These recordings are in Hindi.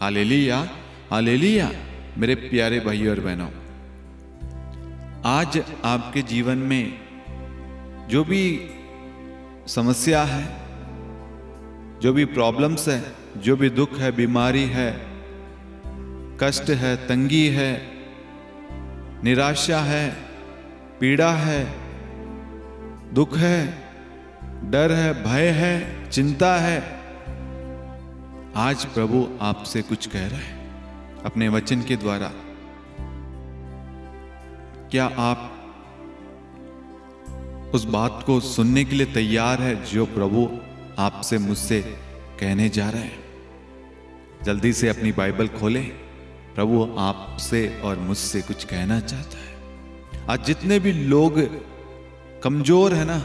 Hallelujah, hallelujah. मेरे प्यारे भाइयों और बहनों, आज आपके जीवन में जो भी समस्या है, जो भी प्रॉब्लम्स है, जो भी दुख है, बीमारी है, कष्ट है, तंगी है, निराशा है, पीड़ा है, दुख है, डर है, भय है, चिंता है, आज प्रभु आपसे कुछ कह रहा है अपने वचन के द्वारा। क्या आप उस बात को सुनने के लिए तैयार है जो प्रभु आपसे मुझसे कहने जा रहा है? जल्दी से अपनी बाइबल खोलें, प्रभु आपसे और मुझसे कुछ कहना चाहता है। आज जितने भी लोग कमजोर है ना,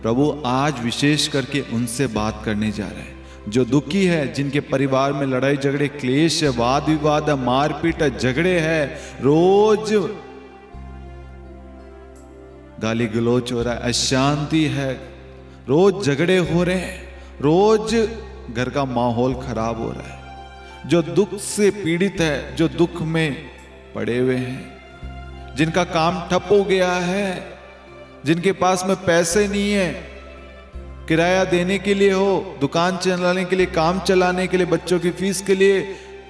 प्रभु आज विशेष करके उनसे बात करने जा रहा है। जो दुखी है, जिनके परिवार में लड़ाई झगड़े, क्लेश है, वाद विवाद है, मारपीट है, झगड़े है, रोज गाली गलौच हो रहा है, अशांति है, रोज झगड़े हो रहे हैं, रोज घर का माहौल खराब हो रहा है। जो दुख से पीड़ित है, जो दुख में पड़े हुए हैं, जिनका काम ठप हो गया है, जिनके पास में पैसे नहीं है, किराया देने के लिए हो, दुकान चलाने के लिए, काम चलाने के लिए, बच्चों की फीस के लिए,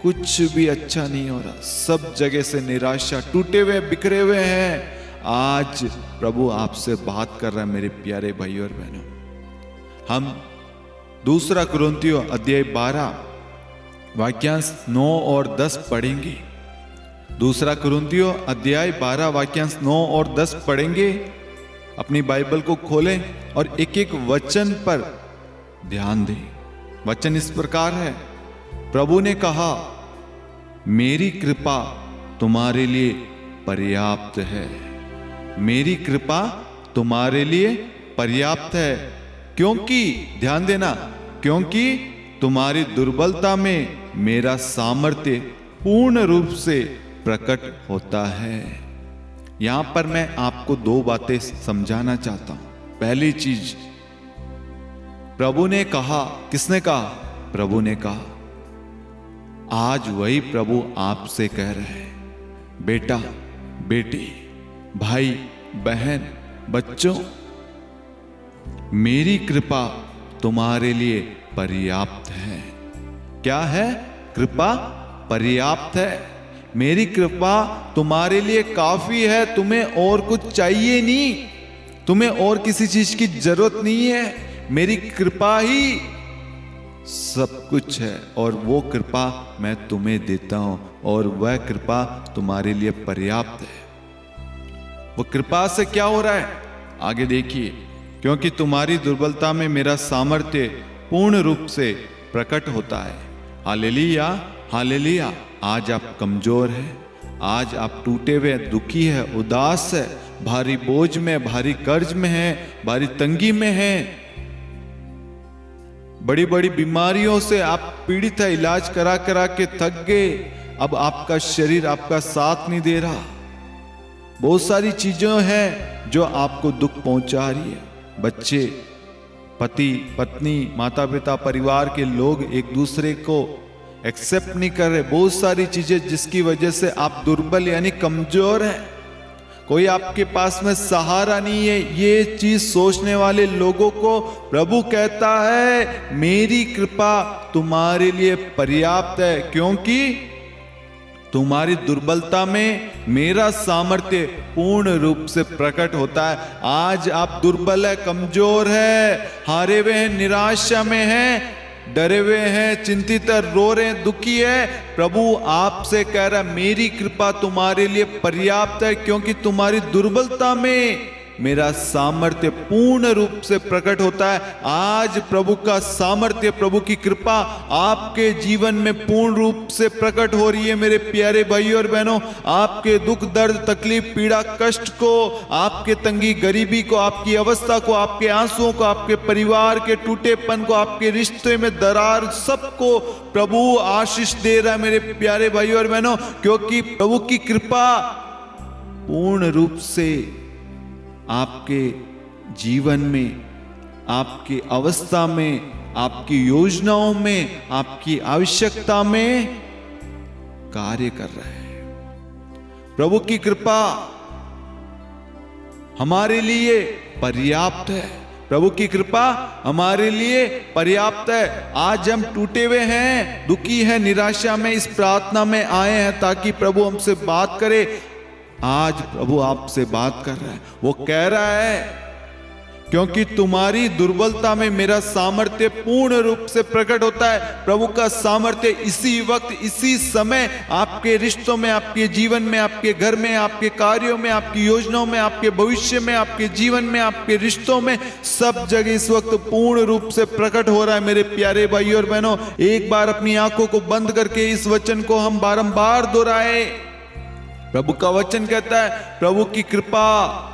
कुछ भी अच्छा नहीं हो रहा। सब जगह से निराशा, टूटे हुए, बिखरे हुए हैं। आज प्रभु आपसे बात कर रहा है मेरे प्यारे भाइयों और बहनों। हम 2 कुरिन्थियों अध्याय 12 वाक्यांश 9 और 10 पढ़ेंगे। 2 कुरिन्थियों अध्याय 12 वाक्यांश 9 और 10 पढ़ेंगे। अपनी बाइबल को खोलें और एक एक वचन पर ध्यान दें। वचन इस प्रकार है, प्रभु ने कहा, मेरी कृपा तुम्हारे लिए पर्याप्त है। मेरी कृपा तुम्हारे लिए पर्याप्त है, क्योंकि, ध्यान देना, क्योंकि तुम्हारी दुर्बलता में मेरा सामर्थ्य पूर्ण रूप से प्रकट होता है। यहां पर मैं आपको 2 बातें समझाना चाहता हूं। पहली चीज, प्रभु ने कहा, किसने कहा? प्रभु ने कहा। आज वही प्रभु आपसे कह रहे हैं, बेटा, बेटी, भाई, बहन, बच्चों, मेरी कृपा तुम्हारे लिए पर्याप्त है। क्या है? कृपा पर्याप्त है। मेरी कृपा तुम्हारे लिए काफी है। तुम्हें और कुछ चाहिए नहीं, तुम्हें और किसी चीज की जरूरत नहीं है। मेरी कृपा ही सब कुछ है और वो कृपा मैं तुम्हें देता हूं और वह कृपा तुम्हारे लिए पर्याप्त है। वो कृपा से क्या हो रहा है? आगे देखिए, क्योंकि तुम्हारी दुर्बलता में मेरा सामर्थ्य पूर्ण रूप से प्रकट होता है। Hallelujah, hallelujah. आज आप कमजोर हैं, आज आप टूटे हुए, दुखी है, उदास है, भारी बोझ में, भारी कर्ज में है, भारी तंगी में है, बड़ी बड़ी बीमारियों से आप पीड़ित है, इलाज करा करा के थक गए, अब आपका शरीर आपका साथ नहीं दे रहा। बहुत सारी चीजें हैं जो आपको दुख पहुंचा रही है। बच्चे, पति, पत्नी, माता पिता, परिवार के लोग एक दूसरे को एक्सेप्ट नहीं कर रहे। बहुत सारी चीजें जिसकी वजह से आप दुर्बल यानी कमजोर हैं। कोई आपके पास में सहारा नहीं है। ये चीज सोचने वाले लोगों को प्रभु कहता है, मेरी कृपा तुम्हारे लिए पर्याप्त है, क्योंकि तुम्हारी दुर्बलता में मेरा सामर्थ्य पूर्ण रूप से प्रकट होता है। आज आप दुर्बल है, कमजोर है, हारे हुए हैं, निराशा में हैं, डरे हुए हैं, चिंतित है, रो रहे हैं, दुखी है। प्रभु आपसे कह रहा है, मेरी कृपा तुम्हारे लिए पर्याप्त है, क्योंकि तुम्हारी दुर्बलता में मेरा सामर्थ्य पूर्ण रूप से प्रकट होता है। आज प्रभु का सामर्थ्य, प्रभु की कृपा आपके जीवन में पूर्ण रूप से प्रकट हो रही है। मेरे प्यारे भाइयों और बहनों, आपके दुख, दर्द, तकलीफ, पीड़ा, कष्ट को, आपके तंगी, गरीबी को, आपकी अवस्था को, आपके आंसुओं को, आपके परिवार के टूटेपन को, आपके रिश्ते में दरार, सबको प्रभु आशीष दे रहा है। मेरे प्यारे भाइयों और बहनों, क्योंकि प्रभु की कृपा पूर्ण रूप से आपके जीवन में, आपकी अवस्था में, आपकी योजनाओं में, आपकी आवश्यकता में कार्य कर रहे हैं। प्रभु की कृपा हमारे लिए पर्याप्त है। प्रभु की कृपा हमारे लिए पर्याप्त है। आज हम टूटे हुए हैं, दुखी हैं, निराशा में इस प्रार्थना में आए हैं ताकि प्रभु हमसे बात करे। आज प्रभु आपसे बात कर रहा है। वो कह रहा है, क्योंकि तुम्हारी दुर्बलता में मेरा सामर्थ्य पूर्ण रूप से प्रकट होता है। प्रभु का सामर्थ्य इसी वक्त, इसी समय आपके रिश्तों में, आपके जीवन में, आपके घर में, आपके कार्यों में, आपकी योजनाओं में, आपके भविष्य में, आपके जीवन में, आपके रिश्तों में, सब जगह इस वक्त पूर्ण रूप से प्रकट हो रहा है। मेरे प्यारे भाइयों और बहनों, एक बार अपनी आंखों को बंद करके इस वचन को हम बारंबार दोहराए। प्रभु का वचन कहता है, प्रभु की कृपा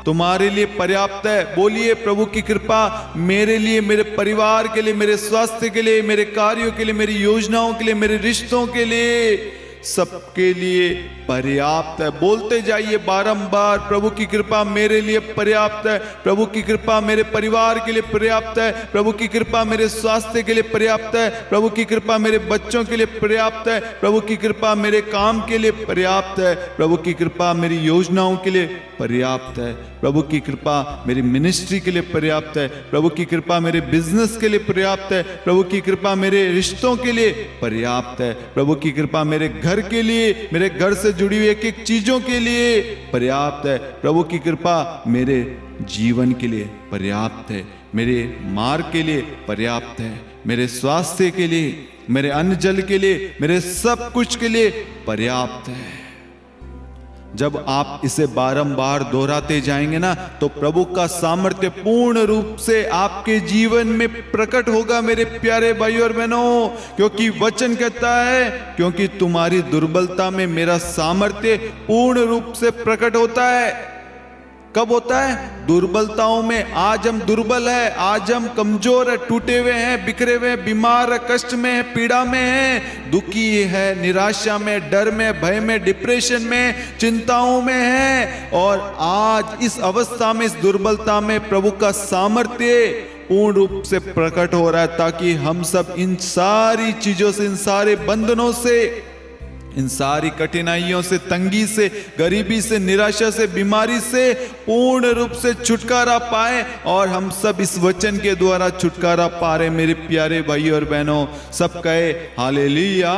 तुम्हारे लिए पर्याप्त है। बोलिए, प्रभु की कृपा मेरे लिए, मेरे परिवार के लिए, मेरे स्वास्थ्य के लिए, मेरे कार्यों के लिए, मेरी योजनाओं के लिए, मेरे रिश्तों के लिए, सबके लिए पर्याप्त है। बोलते जाइए बारंबार, प्रभु की कृपा मेरे लिए पर्याप्त है। प्रभु की कृपा मेरे परिवार के लिए पर्याप्त है। प्रभु की कृपा मेरे स्वास्थ्य के लिए पर्याप्त है। प्रभु की कृपा मेरे बच्चों के लिए पर्याप्त है। प्रभु की कृपा मेरे काम के लिए पर्याप्त है। प्रभु की कृपा मेरी योजनाओं के लिए पर्याप्त है। प्रभु की कृपा मेरी मिनिस्ट्री के लिए पर्याप्त है। प्रभु की कृपा मेरे बिजनेस के लिए पर्याप्त है। प्रभु की कृपा मेरे रिश्तों के लिए पर्याप्त है। प्रभु की कृपा मेरे घर के लिए, मेरे घर से जुड़ी हुई एक एक चीजों के लिए पर्याप्त है। प्रभु की कृपा मेरे जीवन के लिए पर्याप्त है। मेरे मार्ग के लिए पर्याप्त है। मेरे स्वास्थ्य के लिए, मेरे अन्न जल के लिए, मेरे सब कुछ के लिए पर्याप्त है। जब आप इसे बारंबार दोहराते जाएंगे ना, तो प्रभु का सामर्थ्य पूर्ण रूप से आपके जीवन में प्रकट होगा मेरे प्यारे भाइयों और बहनों। क्योंकि वचन कहता है, क्योंकि तुम्हारी दुर्बलता में मेरा सामर्थ्य पूर्ण रूप से प्रकट होता है। कब होता है? दुर्बलताओं में। आज हम दुर्बल है, आज हम कमजोर है, टूटे हुए हैं, बिखरे हुए हैं, बीमार है, कष्ट में है, पीड़ा में है, दुखी है, निराशा में, डर में, भय में, डिप्रेशन में, चिंताओं में है। और आज इस अवस्था में, इस दुर्बलता में प्रभु का सामर्थ्य पूर्ण रूप से प्रकट हो रहा है, ताकि हम सब इन सारी चीजों से, इन सारे बंधनों से, इन सारी कठिनाइयों से, तंगी से, गरीबी से, निराशा से, बीमारी से पूर्ण रूप से छुटकारा पाए। और हम सब इस वचन के द्वारा छुटकारा पा रहे मेरे प्यारे भाइयों और बहनों। सब कहे हालेलुया,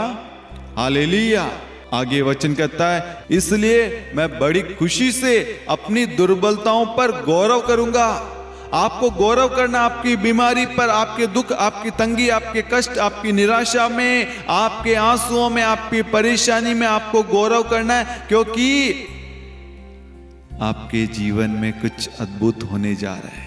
हालेलुया। आगे वचन कहता है, इसलिए मैं बड़ी खुशी से अपनी दुर्बलताओं पर गौरव करूंगा। आपको गौरव करना आपकी बीमारी पर, आपके दुख, आपकी तंगी, आपके कष्ट, आपकी निराशा में, आपके आंसुओं में, आपकी परेशानी में आपको गौरव करना है। क्योंकि आपके जीवन में कुछ अद्भुत होने जा रहा है।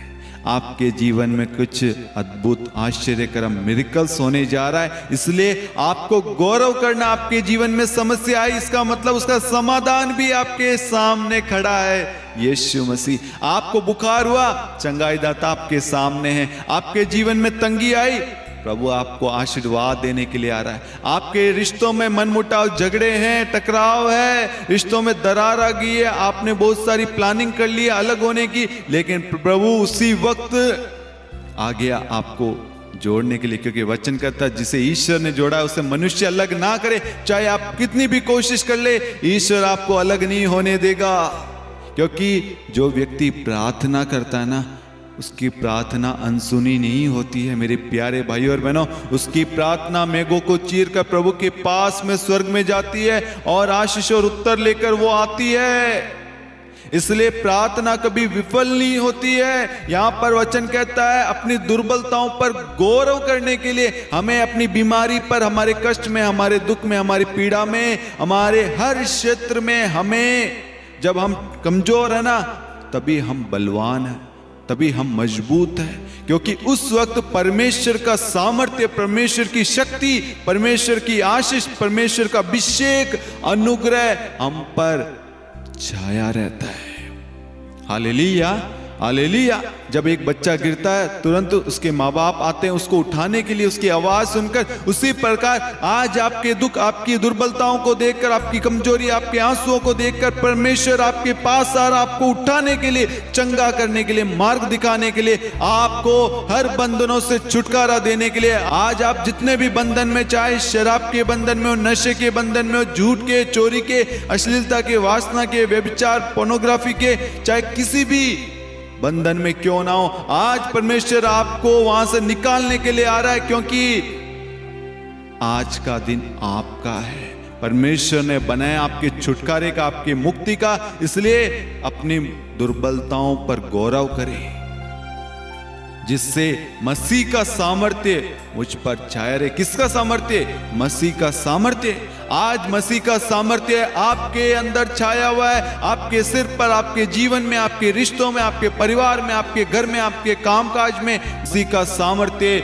आपके जीवन में कुछ अद्भुत आश्चर्यकरम मिरेकल्स होने जा रहा है। इसलिए आपको गौरव करना। आपके जीवन में समस्या आई, इसका मतलब उसका समाधान भी आपके सामने खड़ा है, यीशु मसीह। आपको बुखार हुआ, चंगाई दाता आपके सामने है। आपके जीवन में तंगी आई, प्रभु आपको आशीर्वाद देने के लिए आ रहा है। आपके रिश्तों में मनमुटाव, झगड़े हैं, टकराव है, रिश्तों में दरार आ गई है, आपने बहुत सारी प्लानिंग कर ली है अलग होने की, लेकिन प्रभु उसी वक्त आ गया आपको जोड़ने के लिए। क्योंकि वचन कहता है, जिसे ईश्वर ने जोड़ा उसे मनुष्य अलग ना करे। चाहे आप कितनी भी कोशिश कर ले, ईश्वर आपको अलग नहीं होने देगा। क्योंकि जो व्यक्ति प्रार्थना करता है ना, उसकी प्रार्थना अनसुनी नहीं होती है मेरे प्यारे भाइयों और बहनों। उसकी प्रार्थना मेघों को चीर कर प्रभु के पास में स्वर्ग में जाती है और आशीष और उत्तर लेकर वो आती है। इसलिए प्रार्थना कभी विफल नहीं होती है। यहां पर वचन कहता है, अपनी दुर्बलताओं पर गौरव करने के लिए हमें अपनी बीमारी पर, हमारे कष्ट में, हमारे दुख में, हमारी पीड़ा में, हमारे हर क्षेत्र में, हमें जब हम कमजोर है ना, तभी हम बलवान हैं, तभी हम मजबूत हैं। क्योंकि उस वक्त परमेश्वर का सामर्थ्य, परमेश्वर की शक्ति, परमेश्वर की आशीष, परमेश्वर का अभिषेक, अनुग्रह हम पर छाया रहता है। Hallelujah, hallelujah. जब एक बच्चा गिरता है तुरंत उसके माँ बाप आते हैं उसको उठाने के लिए, उसकी आवाज सुनकर। उसी प्रकार आज आपके दुख, आपकी दुर्बलताओं को देखकर, आपकी कमजोरी, आपके आंसुओं को देखकर परमेश्वर आपके पास आ रहा, आपको उठाने के लिए, चंगा करने के लिए, मार्ग दिखाने के लिए, आपको हर बंधनों से छुटकारा देने के लिए। आज आप जितने भी बंधन में, चाहे शराब के बंधन में हो, नशे के बंधन में हो, झूठ के, चोरी के, अश्लीलता के, वासना के, व्यभिचार, पोर्नोग्राफी के, चाहे किसी भी बंधन में क्यों ना हो, आज परमेश्वर आपको वहां से निकालने के लिए आ रहा है, क्योंकि आज का दिन आपका है। परमेश्वर ने बनाया आपके छुटकारे का, आपके मुक्ति का। इसलिए अपनी दुर्बलताओं पर गौरव करें, जिससे मसीह का सामर्थ्य मुझ पर छाया रहे। किसका सामर्थ्य? मसीह का सामर्थ्य। आज मसीह का सामर्थ्य आपके अंदर छाया हुआ है, आपके सिर पर, आपके जीवन में, आपके रिश्तों में, आपके परिवार में, आपके घर में, आपके कामकाज में मसीह का सामर्थ्य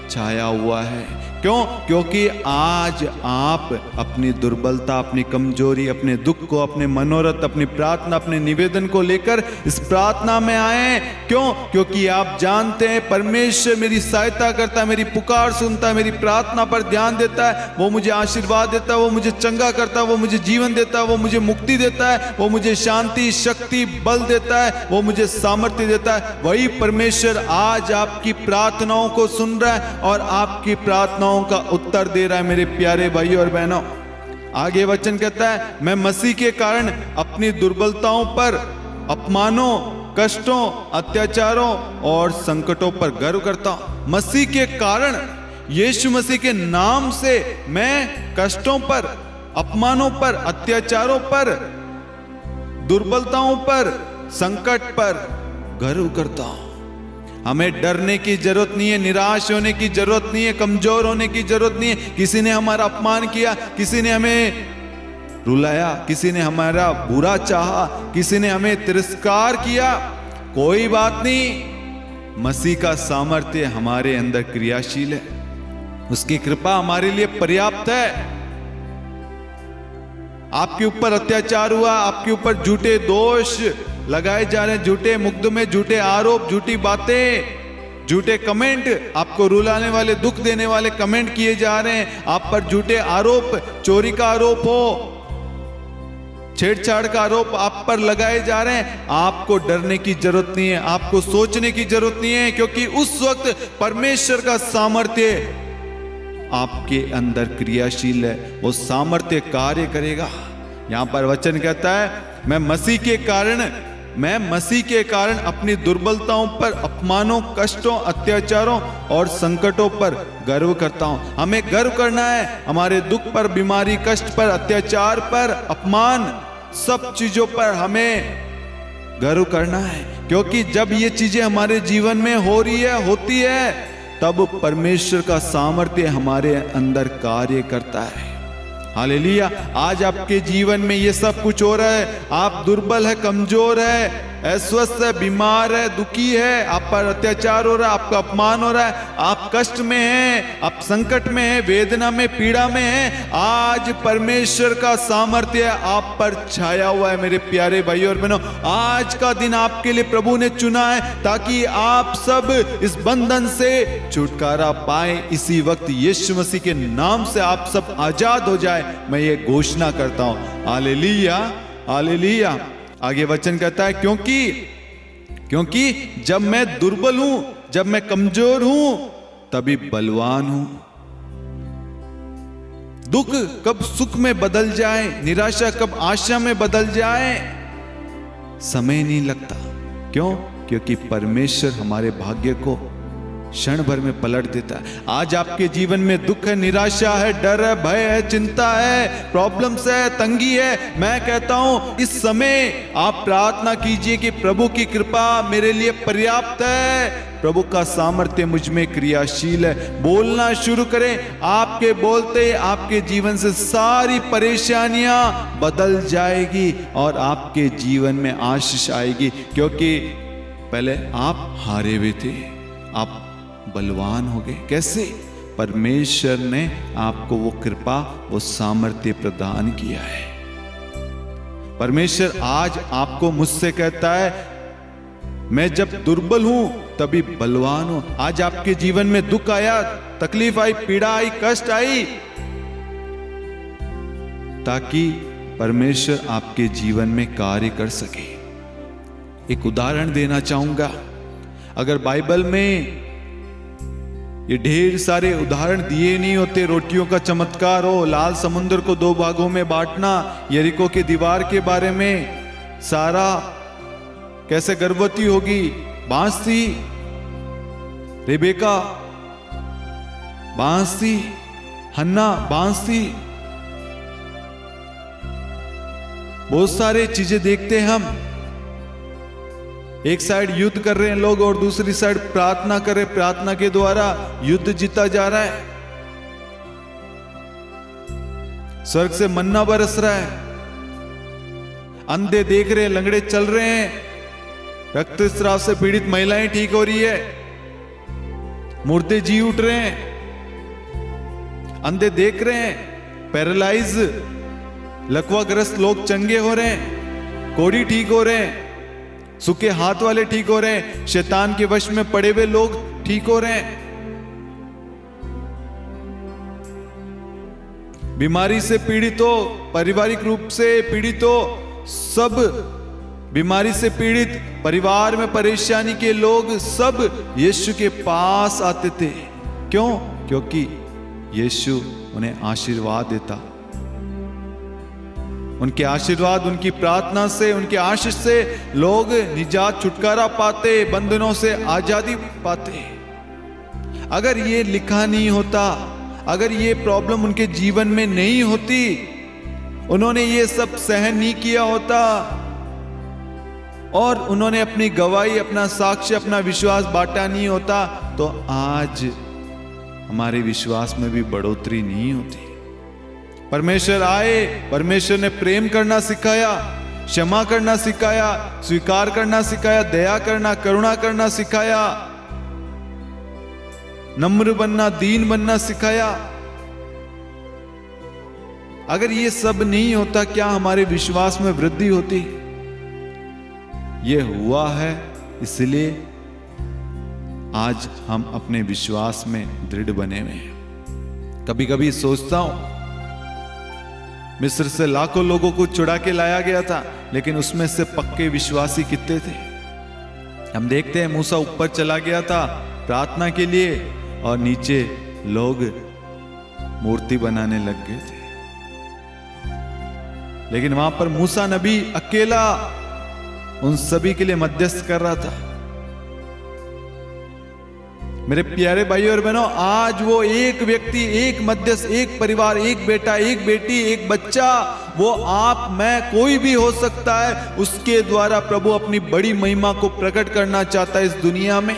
छाया हुआ है। क्यों? क्योंकि आज आप अपनी दुर्बलता, अपनी कमजोरी, अपने दुख को, अपने मनोरथ, अपनी प्रार्थना, अपने निवेदन को लेकर इस प्रार्थना में आए। क्यों? क्योंकि आप जानते हैं परमेश्वर मेरी सहायता करता है, मेरी पुकार सुनता है, मेरी प्रार्थना पर ध्यान देता है, वो मुझे आशीर्वाद देता है, वो मुझे चंगा करता है, वो मुझे जीवन देता है, वो मुझे मुक्ति देता है, वो मुझे शांति, शक्ति, बल देता है, वो मुझे सामर्थ्य देता है। वही परमेश्वर आज आपकी प्रार्थनाओं को सुन रहा है और आपकी प्रार्थनाओं का उत्तर दे रहा है। मेरे प्यारे भाइयों और बहनों, आगे वचन कहता है, मैं मसीह के कारण अपनी दुर्बलताओं पर, अपमानों, कष्टों, अत्याचारों और संकटों पर गर्व करता हूं। मसीह के कारण, यीशु मसीह के नाम से मैं कष्टों पर, अपमानों पर, अत्याचारों पर, दुर्बलताओं पर, संकट पर गर्व करता हूं। हमें डरने की जरूरत नहीं है, निराश होने की जरूरत नहीं है, कमजोर होने की जरूरत नहीं है। किसी ने हमारा अपमान किया, किसी ने हमें रुलाया, किसी ने हमारा बुरा चाहा, किसी ने हमें तिरस्कार किया, कोई बात नहीं। मसीह का सामर्थ्य हमारे अंदर क्रियाशील है, उसकी कृपा हमारे लिए पर्याप्त है। आपके ऊपर अत्याचार हुआ, आपके ऊपर झूठे दोष लगाए जा रहे हैं, झूठे मुकदमे, झूठे आरोप, झूठी बातें, झूठे कमेंट, आपको रुलाने वाले, दुख देने वाले कमेंट किए जा रहे हैं, आप पर झूठे आरोप, चोरी का आरोप हो, छेड़छाड़ का आरोप आप पर लगाए जा रहे हैं। आपको डरने की जरूरत नहीं है, आपको सोचने की जरूरत नहीं है, क्योंकि उस वक्त परमेश्वर का सामर्थ्य आपके अंदर क्रियाशील है, वो सामर्थ्य कार्य करेगा। यहां पर वचन कहता है, मैं मसीह के कारण अपनी दुर्बलताओं पर, अपमानों, कष्टों, अत्याचारों और संकटों पर गर्व करता हूं। हमें गर्व करना है हमारे दुख पर, बीमारी, कष्ट पर, अत्याचार पर, अपमान, सब चीजों पर हमें गर्व करना है, क्योंकि जब ये चीजें हमारे जीवन में हो रही है, होती है, तब परमेश्वर का सामर्थ्य हमारे अंदर कार्य करता है। हालेलुया। आज आपके जीवन में ये सब कुछ हो रहा है, आप दुर्बल है, कमजोर है, अस्वस्थ है, बीमार है, दुखी है, आप पर अत्याचार हो रहा है, आपका अपमान हो रहा है, आप कष्ट में हैं, आप संकट में हैं, वेदना में, पीड़ा में हैं। आज परमेश्वर का सामर्थ्य आप पर छाया हुआ है। मेरे प्यारे भाइयों और बहनों, आज का दिन आपके लिए प्रभु ने चुना है ताकि आप सब इस बंधन से छुटकारा पाए। इसी वक्त यीशु मसीह के नाम से आप सब आजाद हो जाए, मैं ये घोषणा करता हूं। Hallelujah, hallelujah. आगे वचन कहता है, क्योंकि जब मैं दुर्बल हूं, जब मैं कमजोर हूं, तभी बलवान हूं। दुख कब सुख में बदल जाए, निराशा कब आशा में बदल जाए, समय नहीं लगता। क्यों? क्योंकि परमेश्वर हमारे भाग्य को क्षण भर में पलट देता है। आज आपके जीवन में दुख है, निराशा है, डर है, भय है, चिंता है, प्रॉब्लम्स है, तंगी है, मैं कहता हूं इस समय आप प्रार्थना कीजिए कि प्रभु की कृपा मेरे लिए पर्याप्त है, प्रभु का सामर्थ्य मुझ में क्रियाशील है। बोलना शुरू करें, आपके बोलते आपके जीवन से सारी परेशानियां बदल जाएगी और आपके जीवन में आशीष आएगी, क्योंकि पहले आप हारे हुए थे, आप बलवान हो गए। कैसे? परमेश्वर ने आपको वो कृपा, वो सामर्थ्य प्रदान किया है। परमेश्वर आज आपको मुझसे कहता है, मैं जब दुर्बल हूं तभी बलवान हूं। आज आपके जीवन में दुख आया, तकलीफ आई, पीड़ा आई, कष्ट आई, ताकि परमेश्वर आपके जीवन में कार्य कर सके। एक उदाहरण देना चाहूंगा। अगर बाइबल में ये ढेर सारे उदाहरण दिए नहीं होते, रोटियों का चमत्कार हो, लाल समुद्र को 2 भागों में बांटना, यरीको की दीवार के बारे में, सारा कैसे गर्भवती होगी, बांस थी, रेबेका बांस थी, हन्ना बांस थी, बहुत सारे चीजें देखते हैं हम। एक साइड युद्ध कर रहे हैं लोग और दूसरी साइड प्रार्थना कर रहे, प्रार्थना के द्वारा युद्ध जीता जा रहा है। स्वर्ग से मन्ना बरस रहा है, अंधे देख रहे हैं, लंगड़े चल रहे हैं, रक्तस्राव से पीड़ित महिलाएं ठीक हो रही है, मुर्दे जी उठ रहे हैं, अंधे देख रहे हैं, पैरालाइज लकवाग्रस्त लोग चंगे हो रहे हैं, कोढ़ी ठीक हो रहे हैं, सूखे हाथ वाले ठीक हो रहे हैं, शैतान के वश में पड़े हुए लोग ठीक हो रहे हैं, बीमारी से पीड़ित हो, पारिवारिक रूप से पीड़ित हो, सब बीमारी से पीड़ित, परिवार में परेशानी के लोग सब यीशु के पास आते थे। क्यों? क्योंकि यीशु उन्हें आशीर्वाद देता। उनके आशीर्वाद, उनकी प्रार्थना से, उनके आशीष से लोग निजात, छुटकारा पाते, बंधनों से आजादी पाते। अगर ये लिखा नहीं होता, अगर ये प्रॉब्लम उनके जीवन में नहीं होती, उन्होंने ये सब सहन नहीं किया होता और उन्होंने अपनी गवाही, अपना साक्ष्य, अपना विश्वास बांटा नहीं होता, तो आज हमारे विश्वास में भी बढ़ोतरी नहीं होती। परमेश्वर आए, परमेश्वर ने प्रेम करना सिखाया, क्षमा करना सिखाया, स्वीकार करना सिखाया, दया करना, करुणा करना सिखाया, नम्र बनना, दीन बनना सिखाया। अगर ये सब नहीं होता, क्या हमारे विश्वास में वृद्धि होती? ये हुआ है, इसलिए आज हम अपने विश्वास में दृढ़ बने हुए हैं। कभी कभी सोचता हूं, मिस्र से लाखों लोगों को छुड़ा के लाया गया था, लेकिन उसमें से पक्के विश्वासी कितने थे? हम देखते हैं मूसा ऊपर चला गया था प्रार्थना के लिए और नीचे लोग मूर्ति बनाने लग गए थे, लेकिन वहां पर मूसा नबी अकेला उन सभी के लिए मध्यस्थ कर रहा था। मेरे प्यारे भाइयों और बहनों, आज वो एक व्यक्ति, एक मध्यस्थ, एक परिवार, एक बेटा, एक बेटी, एक बच्चा, वो आप, मैं, कोई भी हो सकता है, उसके द्वारा प्रभु अपनी बड़ी महिमा को प्रकट करना चाहता है इस दुनिया में।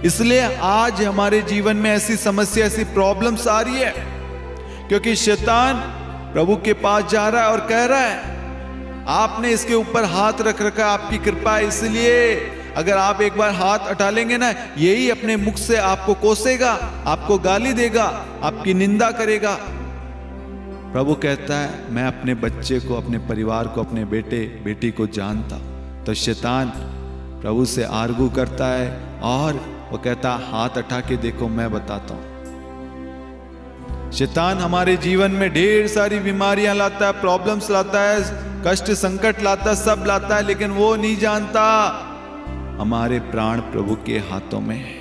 इसलिए आज हमारे जीवन में ऐसी समस्या, ऐसी प्रॉब्लम्स आ रही है क्योंकि शैतान प्रभु के पास जा रहा है और कह रहा है आपने इसके ऊपर हाथ रख रखा, आपकी कृपा है, इसलिए अगर आप एक बार हाथ उठा लेंगे ना, यही अपने मुख से आपको कोसेगा, आपको गाली देगा, आपकी निंदा करेगा। प्रभु कहता है मैं अपने बच्चे को, अपने परिवार को, अपने बेटे बेटी को जानता। तो शैतान प्रभु से आर्गू करता है और वो कहता हाथ उठा के देखो, मैं बताता हूं। शैतान हमारे जीवन में ढेर सारी बीमारियां लाता है, प्रॉब्लम्स लाता है, कष्ट संकट लाता है, सब लाता है, लेकिन वो नहीं जानता हमारे प्राण प्रभु के हाथों में है।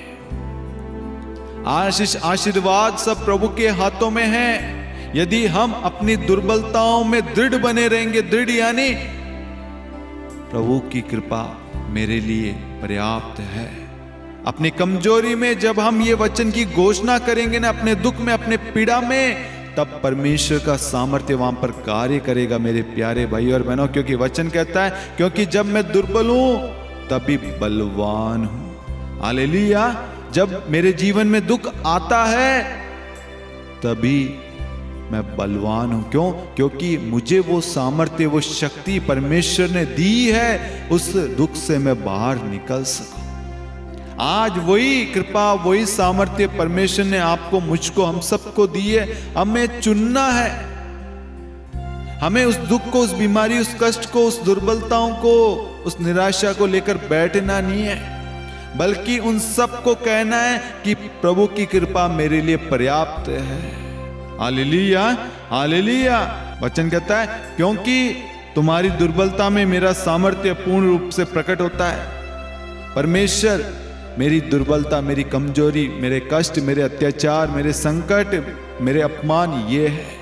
आशीष, आशीर्वाद सब प्रभु के हाथों में है। यदि हम अपनी दुर्बलताओं में दृढ़ बने रहेंगे, दृढ़ यानी प्रभु की कृपा मेरे लिए पर्याप्त है। अपनी कमजोरी में जब हम ये वचन की घोषणा करेंगे ना, अपने दुख में, अपने पीड़ा में, तब परमेश्वर का सामर्थ्य वहां पर कार्य करेगा मेरे प्यारे भाई और बहनों। क्योंकि वचन कहता है क्योंकि जब मैं दुर्बल हूं तभी बलवान हूं। हालेलुया। जब मेरे जीवन में दुख आता है तभी मैं बलवान हूं। क्यों? क्योंकि मुझे वो सामर्थ्य, वो शक्ति परमेश्वर ने दी है, उस दुख से मैं बाहर निकल सकूं। आज वही कृपा, वही सामर्थ्य परमेश्वर ने आपको, मुझको, हम सबको दी है। हमें चुनना है, हमें उस दुख को, उस बीमारी, उस कष्ट को, उस दुर्बलताओं को उस निराशा को लेकर बैठना नहीं है, बल्कि उन सब को कहना है कि प्रभु की कृपा मेरे लिए पर्याप्त है। Hallelujah, hallelujah. वचन कहता है क्योंकि तुम्हारी दुर्बलता में मेरा सामर्थ्य पूर्ण रूप से प्रकट होता है। परमेश्वर मेरी दुर्बलता, मेरी कमजोरी, मेरे कष्ट, मेरे अत्याचार, मेरे संकट, मेरे अपमान ये है।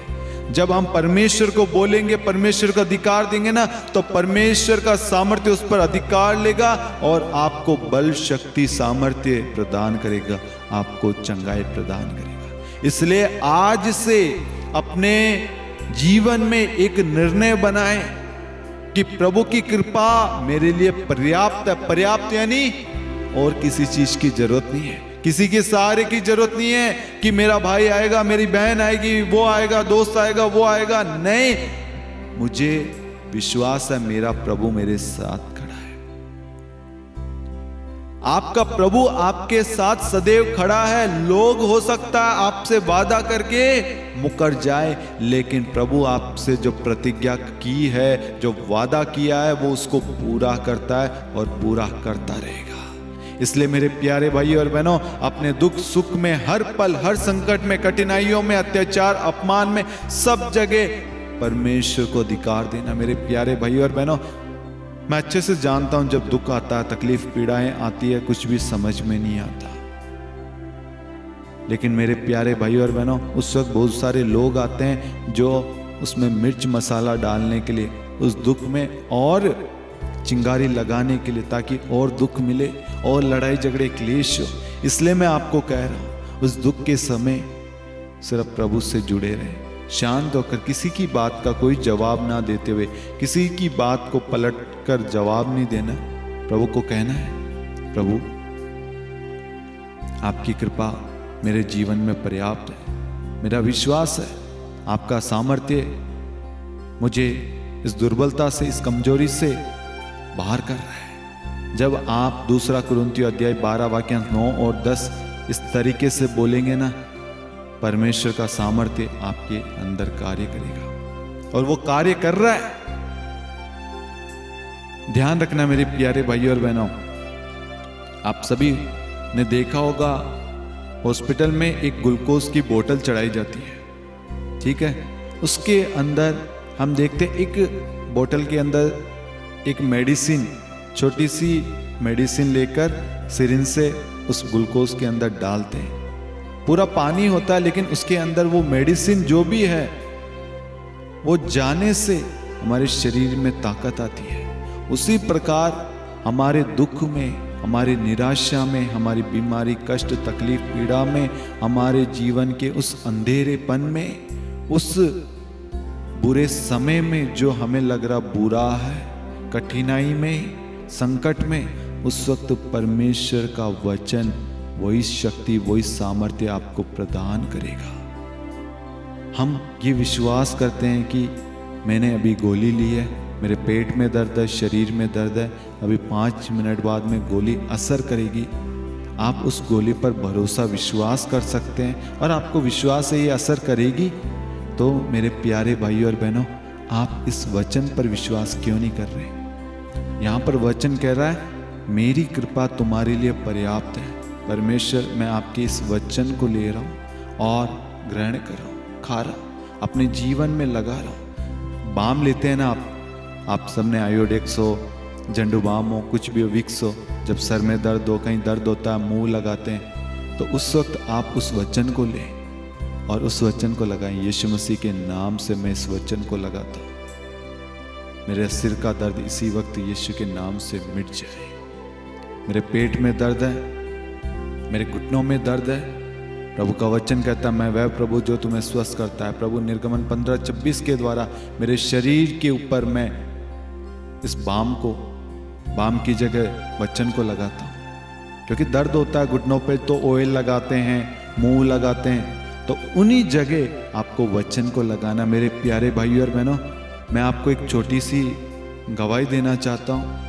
जब हम परमेश्वर को बोलेंगे, परमेश्वर को अधिकार देंगे ना, तो परमेश्वर का सामर्थ्य उस पर अधिकार लेगा और आपको बल, शक्ति, सामर्थ्य प्रदान करेगा, आपको चंगाई प्रदान करेगा। इसलिए आज से अपने जीवन में एक निर्णय बनाएं कि प्रभु की कृपा मेरे लिए पर्याप्त है। पर्याप्त यानी और किसी चीज की जरूरत नहीं है, किसी के सहारे की जरूरत नहीं है कि मेरा भाई आएगा, मेरी बहन आएगी, वो आएगा, दोस्त आएगा, वो आएगा। नहीं, मुझे विश्वास है मेरा प्रभु मेरे साथ खड़ा है। आपका प्रभु आपके साथ सदैव खड़ा है। लोग हो सकता है आपसे वादा करके मुकर जाए, लेकिन प्रभु आपसे जो प्रतिज्ञा की है, जो वादा किया है, वो उसको पूरा करता है और पूरा करता रहेगा। इसलिए मेरे प्यारे भाई और बहनों, अपने दुख सुख में, हर पल, हर संकट में, कठिनाइयों में, अत्याचार, अपमान में, सब जगह परमेश्वर को अधिकार देना। मेरे प्यारे भाई और बहनों, मैं अच्छे से जानता हूं जब दुख आता है, तकलीफ, पीड़ाएं आती है, कुछ भी समझ में नहीं आता, लेकिन मेरे प्यारे भाई और बहनों, उस वक्त बहुत सारे लोग आते हैं जो उसमें मिर्च मसाला डालने के लिए, उस दुख में और चिंगारी लगाने के लिए, ताकि और दुख मिले और लड़ाई झगड़े क्लेश हो। इसलिए मैं आपको कह रहा हूं, उस दुख के समय सिर्फ प्रभु से जुड़े रहें, शांत होकर, किसी की बात का कोई जवाब ना देते हुए, किसी की बात को पलट कर जवाब नहीं देना। प्रभु को कहना है, प्रभु आपकी कृपा मेरे जीवन में पर्याप्त है। मेरा विश्वास है आपका सामर्थ्य मुझे इस दुर्बलता से, इस कमजोरी से बाहर कर रहा है। जब आप 2 कुरिन्थियों अध्याय 12 वाक्य 9 और 10 इस तरीके से बोलेंगे ना, परमेश्वर का सामर्थ्य आपके अंदर कार्य करेगा और वो कार्य कर रहा है। ध्यान रखना मेरे प्यारे भाई और बहनों, आप सभी ने देखा होगा हॉस्पिटल में एक ग्लूकोज की बोतल चढ़ाई जाती है, ठीक है। उसके अंदर हम देखते एक बोतल के अंदर एक मेडिसिन, छोटी सी मेडिसिन लेकर सिरिंज से उस ग्लूकोज के अंदर डालते हैं। पूरा पानी होता है, लेकिन उसके अंदर वो मेडिसिन जो भी है, वो जाने से हमारे शरीर में ताकत आती है। उसी प्रकार हमारे दुख में, हमारी निराशा में, हमारी बीमारी, कष्ट, तकलीफ, पीड़ा में, हमारे जीवन के उस अंधेरेपन में, उस बुरे समय में जो हमें लग रहा बुरा है, कठिनाई में, संकट में, उस वक्त परमेश्वर का वचन वही शक्ति, वही सामर्थ्य आपको प्रदान करेगा। हम ये विश्वास करते हैं कि मैंने अभी गोली ली है, मेरे पेट में दर्द है, शरीर में दर्द है, अभी 5 मिनट बाद में गोली असर करेगी। आप उस गोली पर भरोसा, विश्वास कर सकते हैं और आपको विश्वास है ये असर करेगी। तो मेरे प्यारे भाइयों और बहनों, आप इस वचन पर विश्वास क्यों नहीं कर रहे? यहाँ पर वचन कह रहा है, मेरी कृपा तुम्हारे लिए पर्याप्त है। परमेश्वर, मैं आपके इस वचन को ले रहा हूँ और ग्रहण कर रहा हूँ, खा रहा हूँ, अपने जीवन में लगा रहा हूँ। बाम लेते हैं ना आप सबने आयोडेक्स हो, झंडू बाम हो, कुछ भी हो, विक्स हो, जब सर में दर्द हो, कहीं दर्द होता है, मुंह लगाते हैं, तो उस वक्त आप उस वचन को लें और उस वचन को लगाएं। यीशु मसीह के नाम से मैं इस वचन को लगाता हूँ, मेरे सिर का दर्द इसी वक्त यीशु के नाम से मिट जाए। मेरे पेट में दर्द है, मेरे घुटनों में दर्द है, प्रभु का वचन कहता है, मैं वह प्रभु जो तुम्हें स्वस्थ करता है। प्रभु निर्गमन 15:26 के द्वारा मेरे शरीर के ऊपर मैं इस बाम की जगह वचन को लगाता हूँ। क्योंकि दर्द होता है घुटनों पे तो ऑयल लगाते हैं, मुंह लगाते हैं, तो उन्हीं जगह आपको वचन को लगाना। मेरे प्यारे भाइयों और बहनों, मैं आपको एक छोटी सी गवाही देना चाहता हूँ।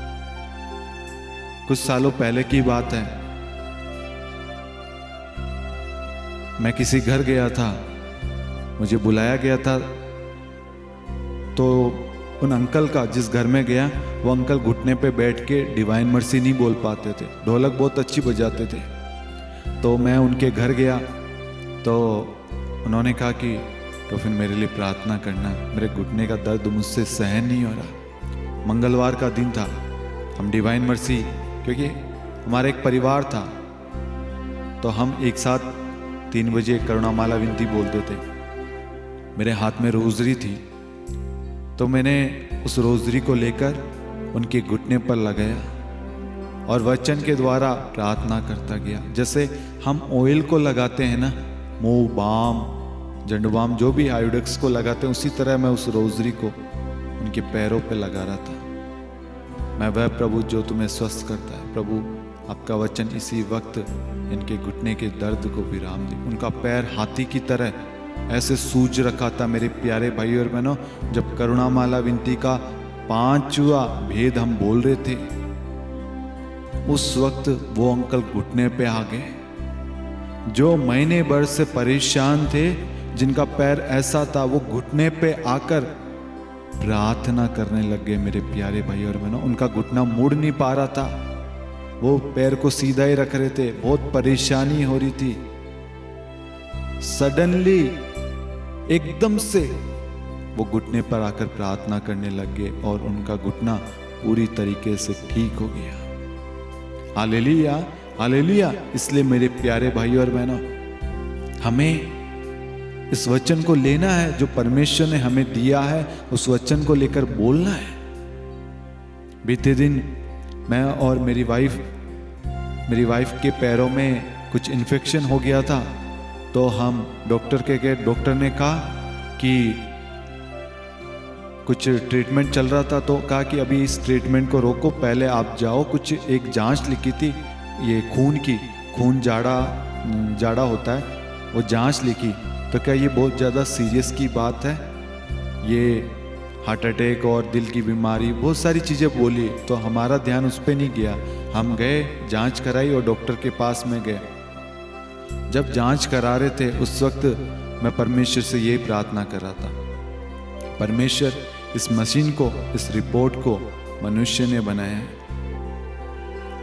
कुछ सालों पहले की बात है, मैं किसी घर गया था, मुझे बुलाया गया था, तो उन अंकल का जिस घर में गया, वो अंकल घुटने पे बैठ के डिवाइन मर्सी नहीं बोल पाते थे, ढोलक बहुत अच्छी बजाते थे। तो मैं उनके घर गया तो उन्होंने कहा कि तो फिर मेरे लिए प्रार्थना करना, मेरे घुटने का दर्द मुझसे सहन नहीं हो रहा। मंगलवार का दिन था, हम डिवाइन मर्सी, क्योंकि हमारा एक परिवार था, तो हम एक साथ 3 बजे करुणामाला विनती बोलते थे। मेरे हाथ में रोजरी थी, तो मैंने उस रोजरी को लेकर उनके घुटने पर लगाया और वचन के द्वारा प्रार्थना करता गया। जैसे हम ऑयल को लगाते हैं ना, मूव बाम, झंडुबाम, जो भी आयोडेक्स को लगाते हैं, उसी तरह मैं उस रोजरी को उनके पैरों पे लगा रहा था। मैं वह प्रभु जो तुम्हें स्वस्थ करता है, प्रभु आपका वचन इसी वक्त इनके घुटने के दर्द को विराम दे। उनका पैर हाथी की तरह ऐसे सूज रखा था। मेरे प्यारे भाई और बहनों, जब करुणामाला विनती का 5वां भेद हम बोल रहे थे, उस वक्त वो अंकल घुटने पे आ गए। जो महीने भर से परेशान थे, जिनका पैर ऐसा था, वो घुटने पे आकर प्रार्थना करने लग गए। मेरे प्यारे भाई और बहनों, उनका घुटना मुड़ नहीं पा रहा था, वो पैर को सीधा ही रख रहे थे, बहुत परेशानी हो रही थी। सडनली एकदम से वो घुटने पर आकर प्रार्थना करने लग गए और उनका घुटना पूरी तरीके से ठीक हो गया। Hallelujah, hallelujah. इसलिए मेरे प्यारे भाई और बहनों, हमें इस वचन को लेना है जो परमेश्वर ने हमें दिया है, उस वचन को लेकर बोलना है। बीते दिन मैं और मेरी वाइफ के पैरों में कुछ इन्फेक्शन हो गया था, तो हम डॉक्टर के गए। डॉक्टर ने कहा कि कुछ ट्रीटमेंट चल रहा था, तो कहा कि अभी इस ट्रीटमेंट को रोको, पहले आप जाओ। कुछ एक जांच लिखी थी, ये खून जाड़ा होता है, वो जांच लिखी। तो क्या ये बहुत ज़्यादा सीरियस की बात है, ये हार्ट अटैक और दिल की बीमारी, बहुत सारी चीज़ें बोली। तो हमारा ध्यान उस पर नहीं गया, हम गए, जांच कराई और डॉक्टर के पास में गए। जब जांच करा रहे थे, उस वक्त मैं परमेश्वर से यही प्रार्थना कर रहा था, परमेश्वर इस मशीन को, इस रिपोर्ट को मनुष्य ने बनाया है,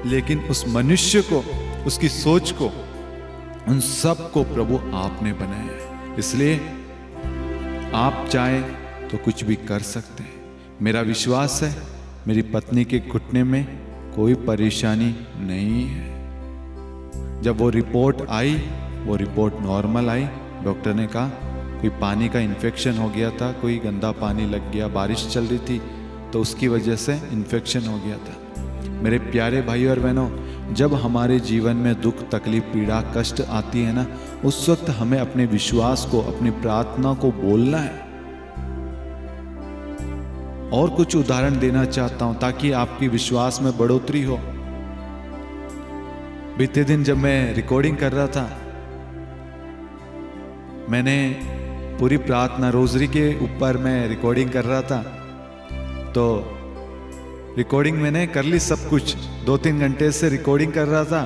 लेकिन उस मनुष्य को, उसकी सोच को, उन सब को प्रभु आपने बनाया है। इसलिए आप चाहें तो कुछ भी कर सकते हैं। मेरा विश्वास है मेरी पत्नी के घुटने में कोई परेशानी नहीं है। जब वो रिपोर्ट आई, वो रिपोर्ट नॉर्मल आई। डॉक्टर ने कहा कोई पानी का इन्फेक्शन हो गया था, कोई गंदा पानी लग गया, बारिश चल रही थी तो उसकी वजह से इन्फेक्शन हो गया था। मेरे प्यारे भाई और बहनों, जब हमारे जीवन में दुख, तकलीफ, पीड़ा, कष्ट आती है ना, उस वक्त हमें अपने विश्वास को, अपनी प्रार्थना को बोलना है। और कुछ उदाहरण देना चाहता हूं ताकि आपकी विश्वास में बढ़ोतरी हो। बीते दिन जब मैं रिकॉर्डिंग कर रहा था, मैंने पूरी प्रार्थना रोजरी के ऊपर मैं रिकॉर्डिंग कर रहा था, तो रिकॉर्डिंग मैंने कर ली सब कुछ, 2-3 घंटे से रिकॉर्डिंग कर रहा था।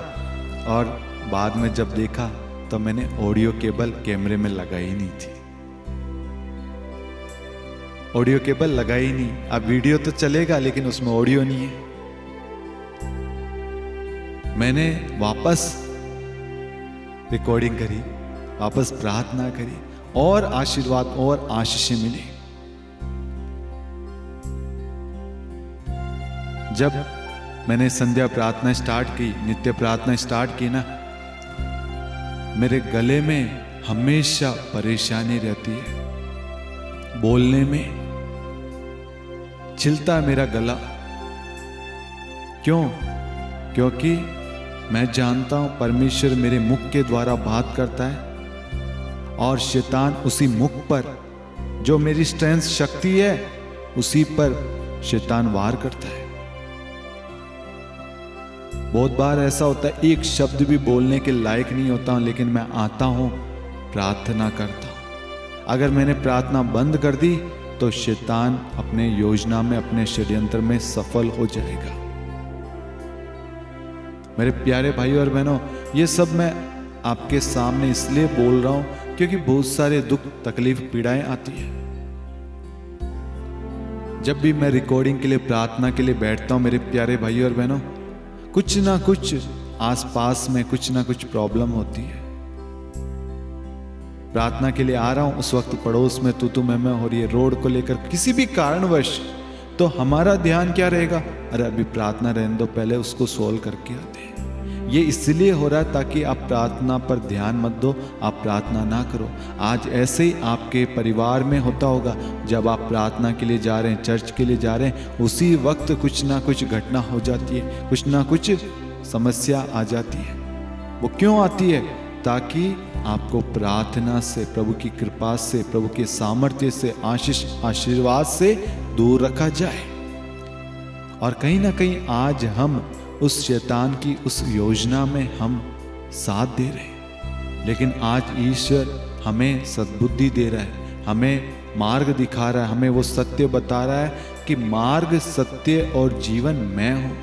और बाद में जब देखा तो मैंने ऑडियो केबल कैमरे में लगाई नहीं थी, ऑडियो केबल लगाई नहीं। अब वीडियो तो चलेगा लेकिन उसमें ऑडियो नहीं है। मैंने वापस रिकॉर्डिंग करी, वापस प्रार्थना करी और आशीर्वाद और आशीषें मिली। जब मैंने संध्या प्रार्थना स्टार्ट की, नित्य प्रार्थना स्टार्ट की ना, मेरे गले में हमेशा परेशानी रहती है, बोलने में छिलता है मेरा गला। क्यों? क्योंकि मैं जानता हूं परमेश्वर मेरे मुख के द्वारा बात करता है और शैतान उसी मुख पर, जो मेरी स्ट्रेंथ, शक्ति है, उसी पर शैतान वार करता है। बहुत बार ऐसा होता है, एक शब्द भी बोलने के लायक नहीं होता हूं, लेकिन मैं आता हूं, प्रार्थना करता हूं। अगर मैंने प्रार्थना बंद कर दी तो शैतान अपने योजना में, अपने षड्यंत्र में सफल हो जाएगा। मेरे प्यारे भाई और बहनों, ये सब मैं आपके सामने इसलिए बोल रहा हूं क्योंकि बहुत सारे दुख, तकलीफ, पीड़ाएं आती है। जब भी मैं रिकॉर्डिंग के लिए, प्रार्थना के लिए बैठता हूँ मेरे प्यारे भाइयों और बहनों, कुछ ना कुछ आसपास में कुछ ना कुछ प्रॉब्लम होती है। प्रार्थना के लिए आ रहा हूं, उस वक्त पड़ोस में तू मैं हो रही है, रोड को लेकर किसी भी कारणवश, तो हमारा ध्यान क्या रहेगा, अरे अभी प्रार्थना रहने दो, पहले उसको सोल्व करके आते हैं। ये इसलिए हो रहा है ताकि आप प्रार्थना पर ध्यान मत दो, आप प्रार्थना ना करो। आज ऐसे ही आपके परिवार में होता होगा, जब आप प्रार्थना के लिए जा रहे हैं, चर्च के लिए जा रहे हैं, उसी वक्त कुछ ना कुछ घटना हो जाती है, कुछ ना कुछ समस्या आ जाती है। वो क्यों आती है? ताकि आपको प्रार्थना से, प्रभु की कृपा से, प्रभु के सामर्थ्य से, आशीर्वाद से दूर रखा जाए। और कहीं ना कहीं आज हम उस शैतान की उस योजना में हम साथ दे रहे हैं, लेकिन आज ईश्वर हमें सद्बुद्धि दे रहा है, हमें मार्ग दिखा रहा है, हमें वो सत्य बता रहा है कि मार्ग, सत्य और जीवन मैं हूं।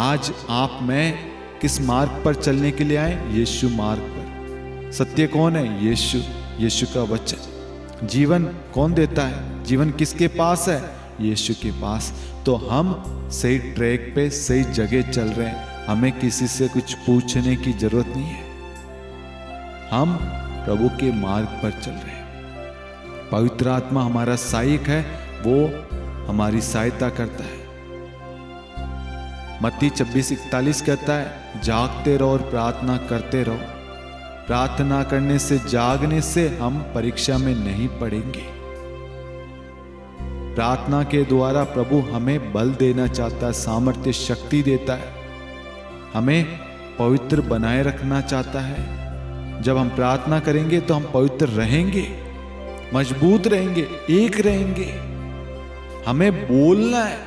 आज आप मैं किस मार्ग पर चलने के लिए आए? यीशु मार्ग पर। सत्य कौन है? यीशु, यीशु का वचन। जीवन कौन देता है? जीवन किसके पास है? यीशु के पास। तो हम सही ट्रैक पे, सही जगह चल रहे हैं, हमें किसी से कुछ पूछने की जरूरत नहीं है, हम प्रभु के मार्ग पर चल रहे हैं। पवित्र आत्मा हमारा सहायक है, वो हमारी सहायता करता है। मत्ती 26:41 कहता है, जागते रहो और प्रार्थना करते रहो। प्रार्थना करने से, जागने से हम परीक्षा में नहीं पड़ेंगे। प्रार्थना के द्वारा प्रभु हमें बल देना चाहता है, सामर्थ्य, शक्ति देता है, हमें पवित्र बनाए रखना चाहता है। जब हम प्रार्थना करेंगे तो हम पवित्र रहेंगे, मजबूत रहेंगे, एक रहेंगे। हमें बोलना है।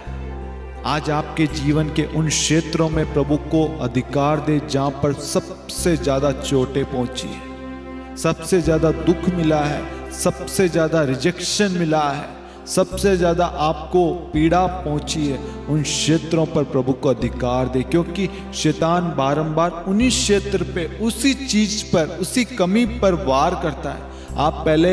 आज आपके जीवन के उन क्षेत्रों में प्रभु को अधिकार दे जहां पर सबसे ज्यादा चोटें पहुंची है, सबसे ज्यादा दुख मिला है, सबसे ज्यादा रिजेक्शन मिला है, सबसे ज्यादा आपको पीड़ा पहुंची है। उन क्षेत्रों पर प्रभु को अधिकार दे, क्योंकि शैतान बारंबार उन्हीं क्षेत्र पे, उसी चीज पर, उसी कमी पर वार करता है। आप पहले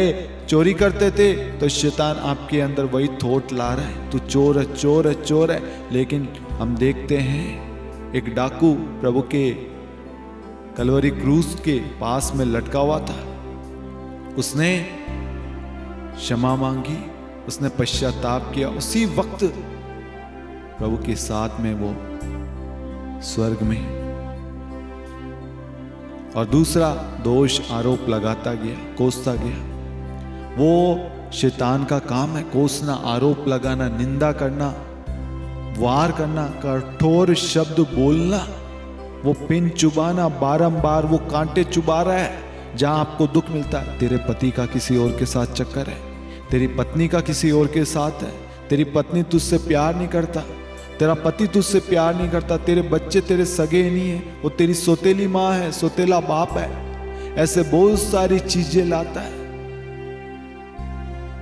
चोरी करते थे तो शैतान आपके अंदर वही थॉट ला रहा है, तू चोर है, चोर है, चोर है। लेकिन हम देखते हैं एक डाकू प्रभु के कलवरी क्रूस के पास में लटका हुआ था, उसने क्षमा मांगी, उसने पश्चाताप किया, उसी वक्त प्रभु के साथ में वो स्वर्ग में। और दूसरा दोष आरोप लगाता गया, कोसता गया। वो शैतान का काम है, कोसना, आरोप लगाना, निंदा करना, वार करना, कठोर शब्द बोलना, वो पिन चुबाना, बारंबार वो कांटे चुबा रहा है। जहां आपको दुख मिलता है, तेरे पति का किसी और के साथ चक्कर है, तेरी पत्नी का किसी और के साथ है, तेरी पत्नी तुझसे प्यार नहीं करता, तेरा पति तुझसे प्यार नहीं करता, तेरे बच्चे तेरे सगे नहीं है, वो तेरी सौतेली माँ है, सौतेला बाप है। ऐसे बहुत सारी चीजें लाता है।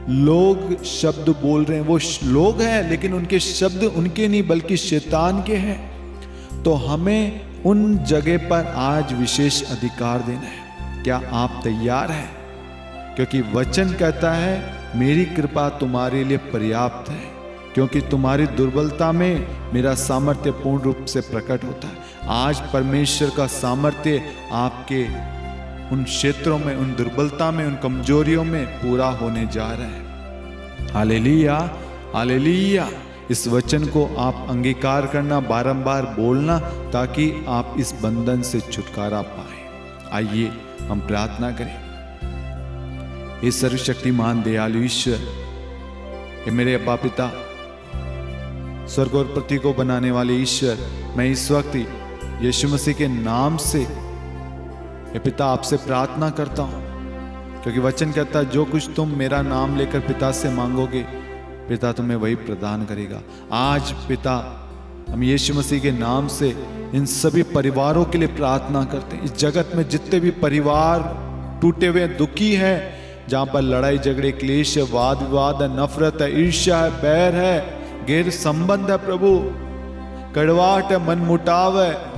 लोग शब्द बोल रहे हैं, वो लोग हैं लेकिन उनके शब्द उनके नहीं बल्कि शैतान के हैं। तो हमें उन जगह पर आज विशेष अधिकार देना है। क्या आप तैयार हैं? क्योंकि वचन कहता है, मेरी कृपा तुम्हारे लिए पर्याप्त है, क्योंकि तुम्हारी दुर्बलता में मेरा सामर्थ्य पूर्ण रूप से प्रकट होता है। आज परमेश्वर का सामर्थ्य आपके उन क्षेत्रों में, उन दुर्बलता में, उन कमजोरियों में पूरा होने जा रहा है। Hallelujah, hallelujah. इस वचन को आप अंगीकार करना, बारंबार बोलना, ताकि आप इस बंधन से छुटकारा पाए। आइए हम प्रार्थना करें। हे सर्वशक्तिमान दयालु ईश्वर, हे मेरे अब्बा पिता, स्वर्ग और पृथ्वी को बनाने वाले ईश्वर, मैं इस वक्त यीशु मसीह के नाम से हे पिता आपसे प्रार्थना करता हूं, क्योंकि वचन कहता है, जो कुछ तुम मेरा नाम लेकर पिता से मांगोगे, पिता तुम्हें वही प्रदान करेगा। आज पिता, हम यीशु मसीह के नाम से इन सभी परिवारों के लिए प्रार्थना करते हैं। इस जगत में जितने भी परिवार टूटे हुए दुखी हैं, जहां पर लड़ाई झगड़े, क्लेश है, वाद विवाद है, नफरत है, ईर्ष्या है, बैर है, गैर संबंध है, प्रभु कड़वाहट है, मन मुटाव है,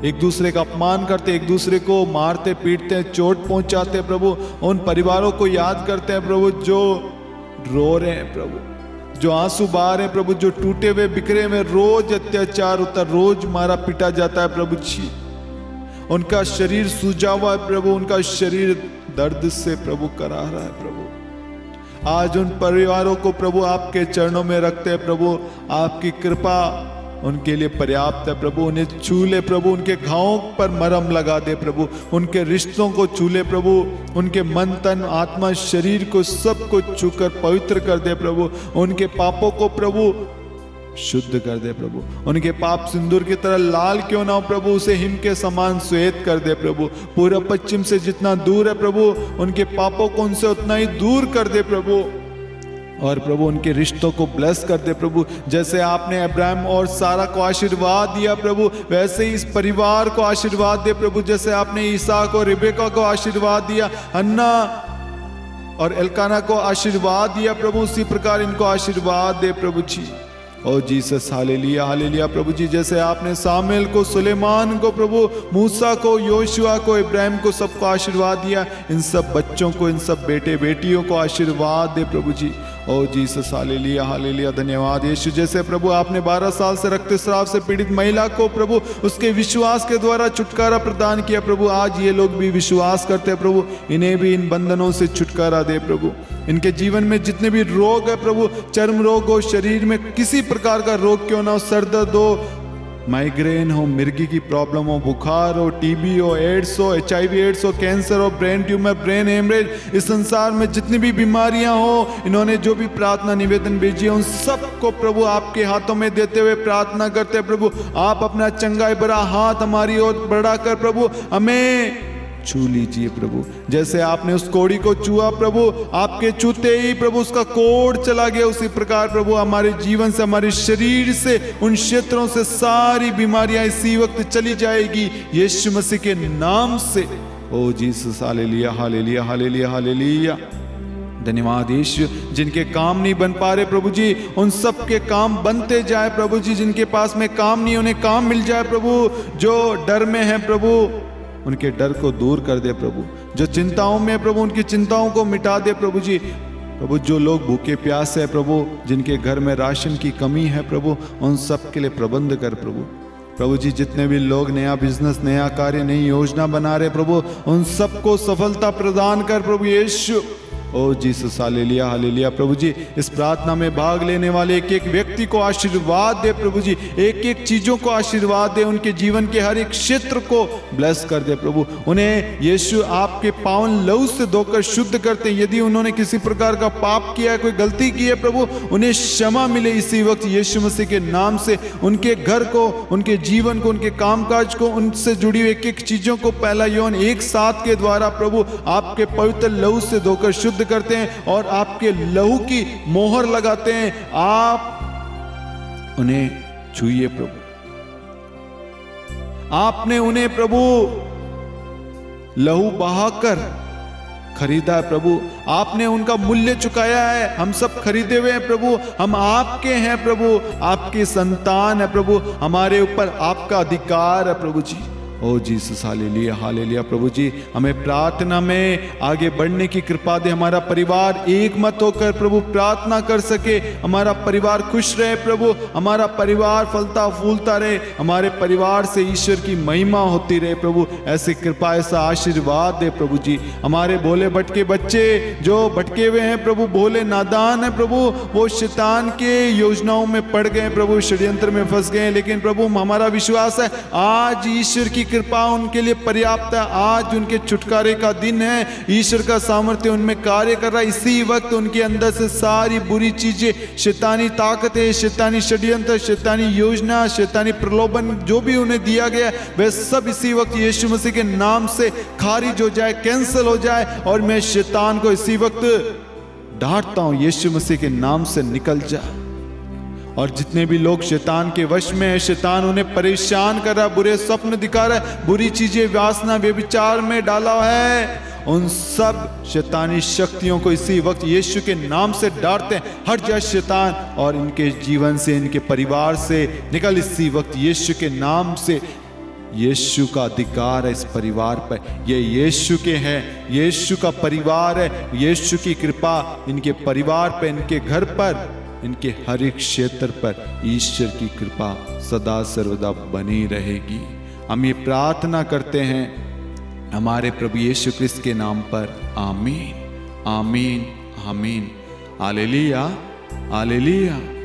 एक दूसरे का अपमान करते, एक दूसरे को मारते पीटते, चोट पहुंचाते, प्रभु उन परिवारों को याद करते हैं प्रभु, जो रो रहे हैं प्रभु, जो आंसू बहा रहे हैं प्रभु, जो टूटे हुए बिखरे हुए, रोज अत्याचार होता, रोज मारा पीटा जाता है प्रभु जी। उनका शरीर सूजा हुआ है प्रभु, उनका शरीर दर्द से प्रभु करा रहा है प्रभु। आज उन परिवारों को प्रभु आपके चरणों में रखते हैं प्रभु, आपकी कृपा उनके लिए पर्याप्त है प्रभु। उन्हें छू ले प्रभु, उनके घावों पर मरहम लगा दे प्रभु, उनके रिश्तों को छू ले प्रभु, उनके मन तन आत्मा शरीर को सबको छूकर पवित्र कर दे प्रभु। उनके पापों को प्रभु शुद्ध कर दे प्रभु। उनके पाप सिंदूर की तरह लाल क्यों ना हो प्रभु, उसे हिम के समान श्वेत कर दे प्रभु। पूर्व पश्चिम से जितना दूर है प्रभु, उनके पापों को उनसे उतना ही दूर कर दे प्रभु। और प्रभु उनके रिश्तों को ब्लेस कर दे प्रभु। जैसे आपने अब्राहम और सारा को आशीर्वाद दिया प्रभु, वैसे ही इस परिवार को आशीर्वाद दे प्रभु। जैसे आपने ईसाक और रिबेका को आशीर्वाद दिया, हन्ना और एल्काना को आशीर्वाद दिया प्रभु, उसी प्रकार इनको आशीर्वाद दे प्रभु जी। ओ जीसस, हालेलुया हालेलुया प्रभु जी। जैसे आपने सामुएल को, सुलेमान को प्रभु, मूसा को, योशुआ को, इब्राहिम को, सबको आशीर्वाद दिया, इन सब बच्चों को, इन सब बेटे बेटियों को आशीर्वाद दे प्रभु जी। ओ जीसस, हालेलुया हालेलुया, धन्यवाद यीशु। जैसे प्रभु आपने 12 साल से रक्तस्राव से पीड़ित महिला को प्रभु उसके विश्वास के द्वारा छुटकारा प्रदान किया प्रभु, आज ये लोग भी विश्वास करते हैं प्रभु, इन्हें भी इन बंधनों से छुटकारा दे प्रभु। इनके जीवन में जितने भी रोग है प्रभु, चर्म रोग हो, शरीर में किसी प्रकार का रोग क्यों ना हो, सर दर्द हो, माइग्रेन हो, मिर्गी की प्रॉब्लम हो, बुखार हो, टीबी हो, एड्स हो, HIV एड्स हो, कैंसर हो, ब्रेन ट्यूमर, ब्रेन हेमरेज, इस संसार में जितनी भी बीमारियां हो, इन्होंने जो भी प्रार्थना निवेदन भेजी है उन सबको प्रभु आपके हाथों में देते हुए प्रार्थना करते हैं प्रभु, आप अपना चंगाई भरा हाथ हमारी ओर बढ़ाकर प्रभु हमें छू लीजिए प्रभु। जैसे आपने उस कोड़ी को छुआ प्रभु, आपके छूते ही प्रभु उसका कोड़ चला गया, उसी प्रकार प्रभु हमारे जीवन से, हमारे शरीर से, उन क्षेत्रों से सारी बीमारियां इसी वक्त चली जाएगी यीशु मसीह के नाम से। ओ जीसस, हालेलुया हालेलुया हालेलुया हालेलुया, धन्यवाद यीशु। जिनके काम नहीं बन पा रहे प्रभु जी, उन सब के काम बनते जाए प्रभु जी। जिनके पास में काम नहीं, उन्हें काम मिल जाए प्रभु। जो डर में है प्रभु, उनके डर को दूर कर दे प्रभु। जो चिंताओं में प्रभु, उनकी चिंताओं को मिटा दे प्रभु जी। प्रभु जो लोग भूखे प्यासे है प्रभु, जिनके घर में राशन की कमी है प्रभु, उन सब के लिए प्रबंध कर प्रभु। प्रभु जी जितने भी लोग नया बिजनेस, नया कार्य, नई योजना बना रहे प्रभु, उन सबको सफलता प्रदान कर प्रभु यीशु। ओ जीसस, हालेलुया हालेलुया प्रभु जी। इस प्रार्थना में भाग लेने वाले एक एक व्यक्ति को आशीर्वाद दे प्रभु जी, एक एक चीजों को आशीर्वाद दे, उनके जीवन के हर एक क्षेत्र को ब्लेस कर दे प्रभु। उन्हें यीशु आपके पावन लहू से धोकर शुद्ध करते। यदि उन्होंने किसी प्रकार का पाप किया है, कोई गलती की है प्रभु, उन्हें क्षमा मिले इसी वक्त यीशु मसीह के नाम से। उनके घर को, उनके जीवन को, उनके कामकाज को, उनसे जुड़ी हुई एक एक चीजों को 1 यूहन्ना 1:7 के द्वारा प्रभु आपके पवित्र लहू से धोकर शुद्ध करते हैं और आपके लहू की मोहर लगाते हैं। आप उन्हें छूइए प्रभु। आपने उन्हें प्रभु लहू बहाकर खरीदा है प्रभु, आपने उनका मूल्य चुकाया है। हम सब खरीदे हुए हैं प्रभु, हम आपके हैं प्रभु, आपकी संतान है प्रभु, हमारे ऊपर आपका अधिकार है प्रभु जी। ओ जीसस, हालेलुया हालेलुया प्रभु जी। हमें प्रार्थना में आगे बढ़ने की कृपा दे। हमारा परिवार एक मत होकर प्रभु प्रार्थना कर सके, हमारा परिवार खुश रहे प्रभु, हमारा परिवार फलता फूलता रहे, हमारे परिवार से ईश्वर की महिमा होती रहे प्रभु। ऐसी कृपा, ऐसा आशीर्वाद दे प्रभु जी। हमारे भोले भटके बच्चे जो भटके हुए हैं प्रभु, भोले नादान है प्रभु, वो शैतान के योजनाओं में पड़ गए प्रभु, षड्यंत्र में फंस गए। लेकिन प्रभु हमारा विश्वास है आज ईश्वर की कृपा उनके लिए पर्याप्त है। आज उनके छुटकारे का दिन है, ईश्वर का सामर्थ्य उनमें कार्य कर रहा है। इसी वक्त उनके अंदर से सारी बुरी चीजें, शैतानी ताकतें, शैतानी षड्यंत्र, शैतानी योजना, शैतानी प्रलोभन जो भी उन्हें दिया गया वह सब इसी वक्त यीशु मसीह के नाम से खारिज हो जाए, कैंसिल हो जाए। और मैं शैतान को इसी वक्त डांटता हूं, यीशु मसीह के नाम से निकल जा। और जितने भी लोग शैतान के वश में है, शैतान उन्हें परेशान कर रहा है, बुरे स्वप्न दिखा रहा है, बुरी चीजें, वासना, व्यभिचार में डाला है, उन सब शैतानी शक्तियों को इसी वक्त यीशु के नाम से डांटते हैं। हट जा शैतान, और इनके जीवन से, इनके परिवार से निकल इसी वक्त यीशु के नाम से। यीशु का अधिकार है इस परिवार पर, ये यीशु के हैं, यीशु का परिवार है। यीशु की कृपा इनके परिवार पर, इनके घर पर, इनके हर एक क्षेत्र पर ईश्वर की कृपा सदा सर्वदा बनी रहेगी। हम ये प्रार्थना करते हैं हमारे प्रभु यीशु क्रिस्त के नाम पर। आमीन, आमीन, आमीन। Hallelujah, hallelujah.